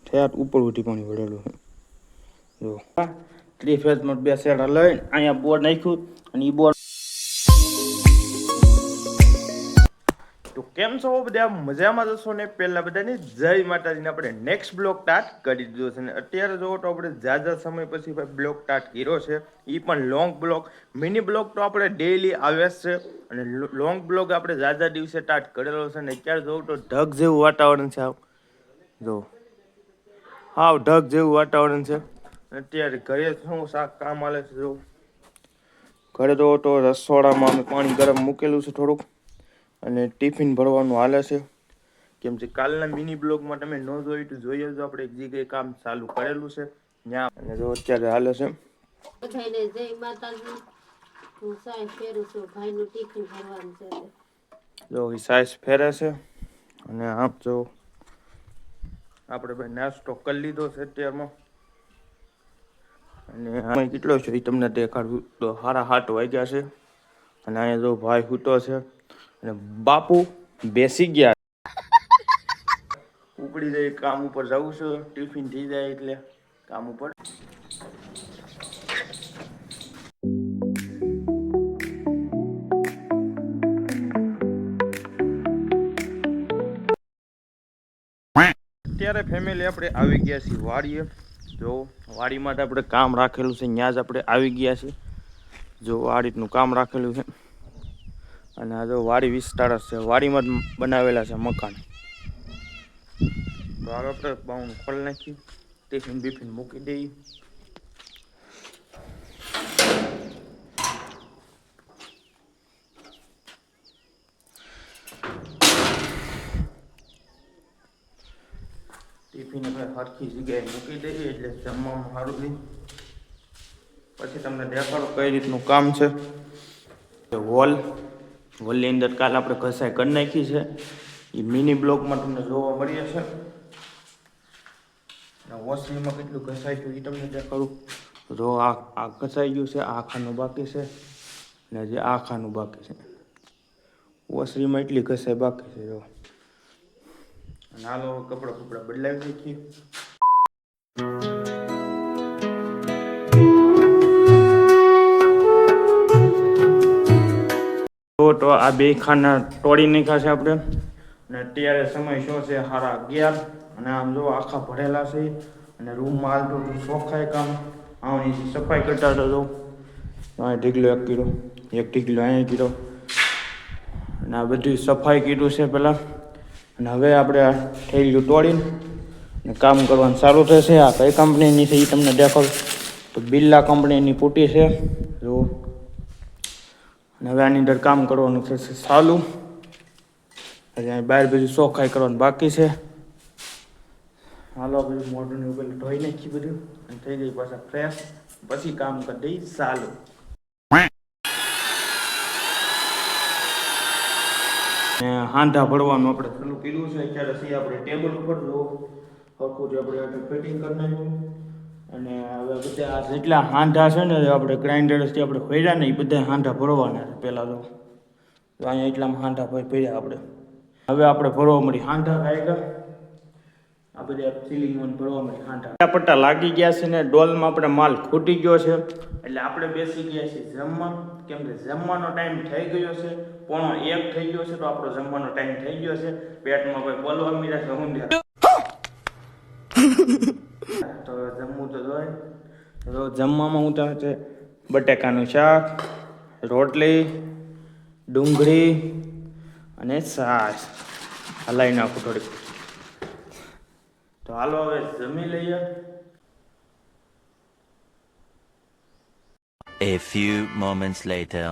ઠેઠ ઉપર ઉઠી પાણી વળેલું છે જો 3 ફેઝમાં બે સેડા લઈને અહીંયા બોર્ડ નાખ્યું અને એ બોર્ડ તો કેમ છો બધા મજામાં જશો ને પહેલા બધાની જય માતાજીને આપણે નેક્સ્ટ બ્લોક સ્ટાર્ટ કરી દીધો છે અને અત્યારે જોવો તો આપણે ઝાઝા સમય પછી ભાઈ બ્લોક સ્ટાર્ટ કર્યો છે એ પણ લોંગ બ્લોક મિની બ્લોક તો આપણે ડેઈલી આવે છે અને લોંગ બ્લોક આપણે ઝાઝા દિવસે સ્ટાર્ટ કરેલો છે અને અત્યારે જોવું તો ઢગ જેવું વાતાવરણ છે જો હાવ ઢગ જેવું વાતાવરણ છે અત્યારે ઘરે શું શાક કામ હાલે છે જો ઘરે જોવો તો રસોડામાં અમે પાણી ગરમ મૂકેલું છે થોડુંક અને ટિફિન ભરવાનું હાલે છે કેમ કે કાલના મિની બ્લોગમાં તમે ન જોયું તો જોઈએ તો આપણે એક જગ્યાએ કામ ચાલુ કરેલું છે ત્યાં અને જો અત્યારે હાલે છે બધાને જય માતાજી હું સાય ફેરું છું ભાઈનું ટિફિન ભરવાનું છે જો એ સાઈઝ ફેરે છે અને આપ જો આપણે ભાઈ નાસ્તો કરી લીધો છે અત્યારમાં અને આમાં કેટલો છે એ તમને દેખાડવું તો 7:30 વાગ્યા છે અને અહીંયા જો ભાઈ હૂતો છે અને બાપુ બેસી ગયા ઉપડી જાય કામ ઉપર જવું છે ટિફિન થઈ જાય એટલે કામ ઉપર અત્યારે ફેમિલી આપણે આવી ગયા છીએ વાડીએ જો વાડી માટે આપણે કામ રાખેલું છે ત્યાં જ આપણે આવી ગયા છીએ જો આ રીતનું કામ રાખેલું છે અને આ જો વાડી વિસ્તાર છે વાડીમાં જ બનાવેલા છે મકાન તો આગળ આપણે બાવણું ખોલી નાખી ટિફિન બીફિન મૂકી દઈએ ટિફિન આપણે સરખી જગ્યાએ મૂકી દઈએ એટલે જમવામાં સારું રહે પછી તમને દેખાડો કઈ રીતનું કામ છે વોલની અંદર કાલ આપણે ઘસાઈ કરી નાખી છે એ મિની બ્લોકમાં તમને જોવા મળીએ છે વોશરીમાં કેટલું ઘસાઈ ગયું એ તમને દેખાડું જો આ ઘસાઈ ગયું છે આ ખાનું બાકી છે ને જે આ ખાનું બાકી છે વોશરીમાં એટલી ઘસાઈ બાકી છે જો અને હાલો કપડા બદલાવી નાખીએ તો આ બે ખાના તોડી નાખ્યા છે આપણે અને અત્યારે સમય શું છે 11:30 અને આમ જો આખા ભરેલા છે અને રૂમમાં હાલ તો ચોખ્ખાઈ કામ આની સફાઈ કરતા હતો અહીં ઢીકલો એક ઢીકલો અહીં કીધો અને આ બધી સફાઈ કીધું છે પહેલાં અને હવે આપણે આ થેલીયું તોડીને અને કામ કરવાનું સારું થશે આ કઈ કંપનીની છે એ તમને દેખાડું તો બિરલા કંપનીની પૂટી છે જો અને હવે આની અંદર કામ કરવાનું થશે ચાલુ હજી બહાર બધું ચોખ્ખાઈ કરવાનું બાકી છે હાલો બધું મોઢું ને પેલું ધોઈ નાખી બધું અને થઈ જાય પાછા ફ્રેશ પછી કામ કરી દઈ ચાલુ હાંધા ભરવાનું આપણે ચાલુ કર્યું છે અત્યારે સી આપણે ટેબલ ઉપર જો હરખું જે આપણે ફિટિંગ કરી નાખ્યું અને હવે બધા આ જેટલા હાંધા છે ને આપણે ગ્રાઇન્ડરથી આપણે ભર્યા ને એ બધા હાંધા ભરવાના છે પહેલાં તો અહીંયા એટલામાં હાંધા ભર્યા આપણે હવે આપણે ભરવા મળી હાંધા કાઢ્યા આ બધા સીલિંગમાં ભરવા મળી હાંધા પટ્ટા લાગી ગયા છે ને ડોલમાં આપણે માલ ખૂટી ગયો છે એટલે આપણે બેસી ગયા છીએ જમવા કેમ કે જમવાનો ટાઈમ થઈ ગયો છે 1:30 થઈ ગયો છે તો આપણો જમવાનો ટાઈમ થઈ ગયો છે પેટમાં કોઈ બોલવા મીરા છે હું તો જમવું તો જોઈએ તો જમવામાં હું તો છે બટાકાનું શાક રોટલી ડુંગળી અને છાશ હલાવી નાખું થોડીક તો હાલો હવે જમી લઈએ A few moments later.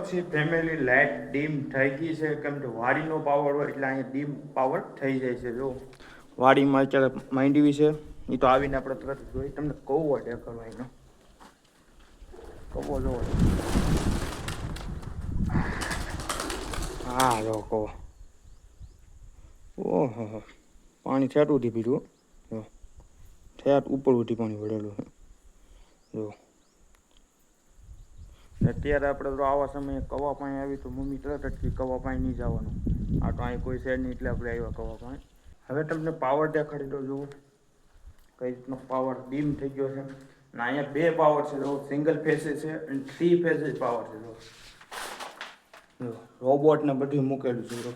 પછી ફેમિલી લાઇટ ડીમ થઈ ગઈ છે કેમ કે વાડીનો પાવર હોય એટલે અહીંયા ડીમ પાવર થઈ જાય છે જો વાડીમાં અત્યારે માંડવી છે એ તો આવીને આપણે તરત જોઈ તમને કૌવો દેખાડો એનો કૌવો જોવો હા જો કૌવો ઓહો પાણી ઠેઠ ઉઠી પીધું જો ઠેઠ ઉપર ઉઠી પાણી વળેલું છે જો અત્યારે આપણે તો આવા સમયે કવા પાણી આવી તો મમ્મી તરત અટકી કવા પાણી નહીં જવાનું. આ તો અહીં કોઈ છે નહીં એટલે આપણે આવ્યા કવા પાણી. હવે તમને પાવર દેખાડી દો. જુઓ કઈ રીતનો પાવર ડીમ થઈ ગયો છે. અને અહીંયા બે પાવર છે. જો સિંગલ ફેસ છે અને 3 ફેઝ પાવર છે. જો રોબોટ ને બધું મૂકેલું છે. જો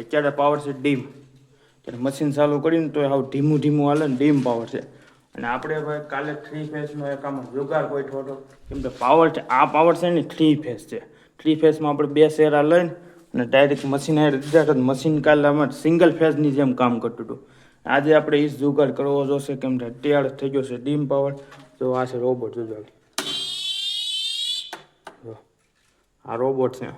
અત્યારે પાવર છે ડીમ. ત્યારે મશીન ચાલુ કરીને તો હાવ ધીમું ધીમું હાલે ને ડીમ પાવર છે. અને આપણે ભાઈ કાલે 3 ફેઝનો એક આમાં જુગાર કોઈ થોડો કેમ કે પાવર છે. આ પાવર છે ને 3 ફેઝ છે. 3 ફેઝમાં આપણે બે શેરા લઈને અને ડાયરેક્ટ મશીન દીધા તો મશીન કાલે આમાં સિંગલ ફેઝની જેમ કામ કરતું હતું. આજે આપણે એ જુગાર કરવો જોશે કેમ કે અત્યારે થઈ ગયો છે ડીમ પાવર. તો આ છે રોબોટ. જોજો આ રોબોટ છે.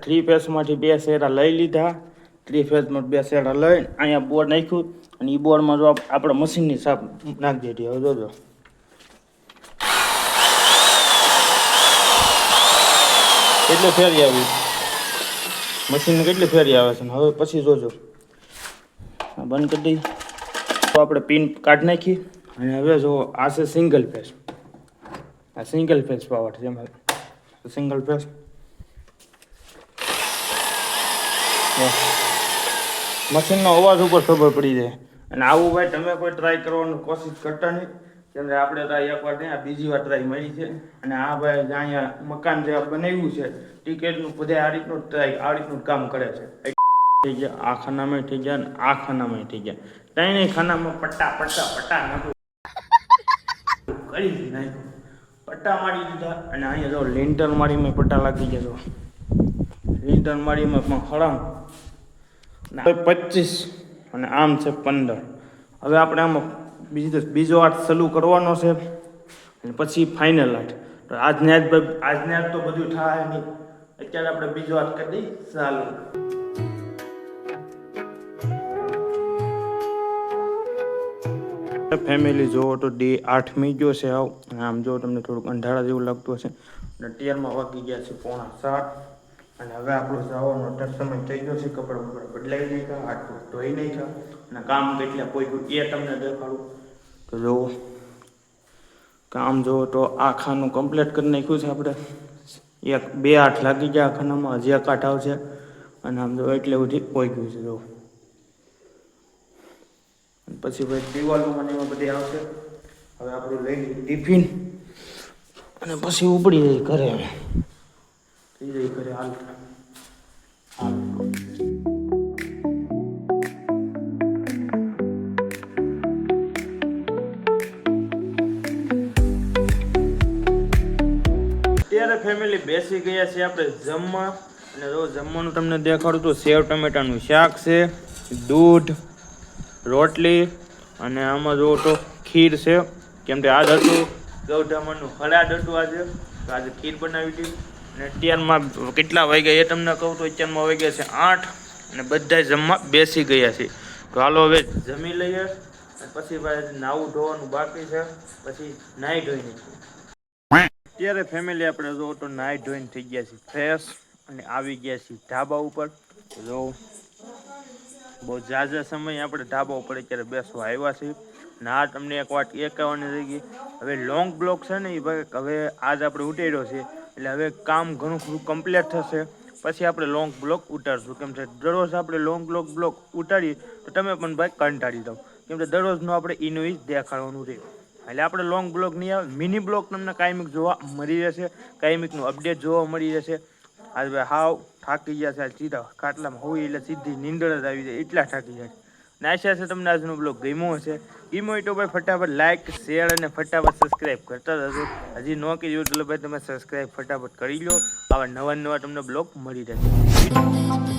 3 ફેઝમાંથી બે શેરા લઈ લીધા. 3 ફેઝમાં બે શેરા લઈને અહીંયા બોર્ડ નાખ્યું અને એ બોર્ડમાં જો આપણે મશીનની સાપ નાખી દીધી. હવે જોજો કેટલી ફેરી આવી મશીનને, કેટલી ફેરી આવે છે. હવે પછી જોજો બંધ કરી દઈ તો આપણે પિન કાઢી નાખી. અને હવે જો આ છે સિંગલ ફેઝ. આ સિંગલ ફેઝ પાવર છે. એમાં સિંગલ ફેઝ મશીનનો અવાજ ઉપર ખબર પડી જાય. અને આવું ભાઈ તમે કોઈ ટ્રાય કરવાની કોશિશ કરતા નહીં કેમ કે આપણે ટ્રાય એકવાર નહીં આ બીજી વાર ટ્રાય મળી છે. અને આ ભાઈ અહીંયા મકાન જે બનાવ્યું છે ટિકિટનું બધા આ રીતનું ટ્રાય આ રીતનું કામ કરે છે. થઈ ગયા આ ખાનામાં થઈ ગયા અને આ ખાનામાં થઈ ગયા. ત્રણેય ખાનામાં પટ્ટા નાખું કરી નાખ્યું. પટ્ટા મારી દીધા. અને અહીંયા જો લેન્ટર મારીમાં પટ્ટા લાગી ગયા. જો લેન્ટર મારીમાં પણ હળામ 25 અને આમ છે 15. હવે આપણે આમાં બીજો આર્ટ ચાલુ કરવાનો છે અને પછી ફાઇનલ આર્ટ. તો આજને આજ તો બધું થાય નહીં. અત્યારે આપણે બીજો આર્ટ કરી દઈએ ચાલુ. ફેમિલી જોવો તો ડે 8 મી ગયો છે. આમ જો તમને થોડુંક અંધારા જેવું લાગતું હશે. અને અત્યારમાં વાગી ગયા છે 6:45. અને હવે આપણો જવાનો સમય થઈ ગયો છે. કપડાં બદલાઈ નાખ્યા, હાથ ધોઈ નાખ્યા અને કામ કેટલા પોઈકું એ તમને દેખાડું. તો જુઓ કામ જુઓ તો આ ખાનું કમ્પ્લીટ કરી નાખ્યું છે આપણે. 1-2 8 લાગી ગયા આ ખાનામાં. હજી એક 8 આવશે. અને આમ જો એટલે બધી પોઈકું છે. જુઓ પછી ભાઈ દિવાલો મને એમાં બધી આવશે. હવે આપણે લઈ લઈએ ટિફિન અને પછી ઉપડી જઈ ઘરે. થઈ જઈ ઘરે. હાલ અત્યારે ફેમિલી બેસી ગયા છે આપણે જમવા. અને જો જમવાનું તમને દેખાડું તો સેવ ટમેટાનું શાક છે, દૂધ, રોટલી અને આમાં જો તો ખીર છે. કેમ કે આજ હતું ગૌઢામણનું હળાદ હતું આજે. તો આજે ખીર બનાવી હતી. અને અત્યારમાં કેટલા વાગ્યા એ તમને કહું તો અત્યારમાં વાગ્યા છે 8 અને બધા જમવા બેસી ગયા છે. તો હાલો હવે જમી લઈએ અને પછી ભાઈ નાવું ધોવાનું બાકી છે. પછી નાહી ધોઈને અત્યારે ફેમિલી આપણે જો તો નાહી ધોઈને થઈ ગયા છે ફ્રેશ અને આવી ગયા છીએ ઢાબા ઉપર. જો બહુ ઝાઝા સમય આપણે ઢાબા ઉપર અત્યારે બેસવા આવ્યા છીએ. અને આ તમને એક વાત એ કહેવાની થઈ ગઈ. હવે લોંગ બ્લોક છે ને એ ભાઈ હવે આજ આપણે ઉતાર્યો છે એટલે હવે કામ ઘણું ખરું કમ્પ્લીટ થશે પછી આપણે લોંગ બ્લોક ઉતારશું. કેમ કે દરરોજ આપણે લોંગ બ્લોક ઉતારીએ તો તમે પણ ભાઈ કંટાળી જાઓ. કેમ કે દરરોજનું આપણે એનું જ દેખાડવાનું રહે. એટલે આપણે લોંગ બ્લોક નહીં આવે, મિની બ્લોક તમને કાયમિક જોવા મળી રહેશે. કાયમિકનું અપડેટ જોવા મળી રહેશે. આજ ભાઈ હાવ થાકી ગયા છે. સીધા ખાટલામાં હોય એટલે સીધી નીંદર જ આવી જાય એટલા થાકી જાય. અને આશા છે તમને આજનો બ્લોગ ગમ્યો હશે. ગમ્યો હોય તો ભાઈ ફટાફટ લાઈક, શેર અને ફટાફટ સબસ્ક્રાઈબ કરતા જજો. હજી ન કર્યું એટલે ભાઈ તમે સબસ્ક્રાઈબ ફટાફટ કરી લો. આવા નવા તમને બ્લોગ મળી રહેશે.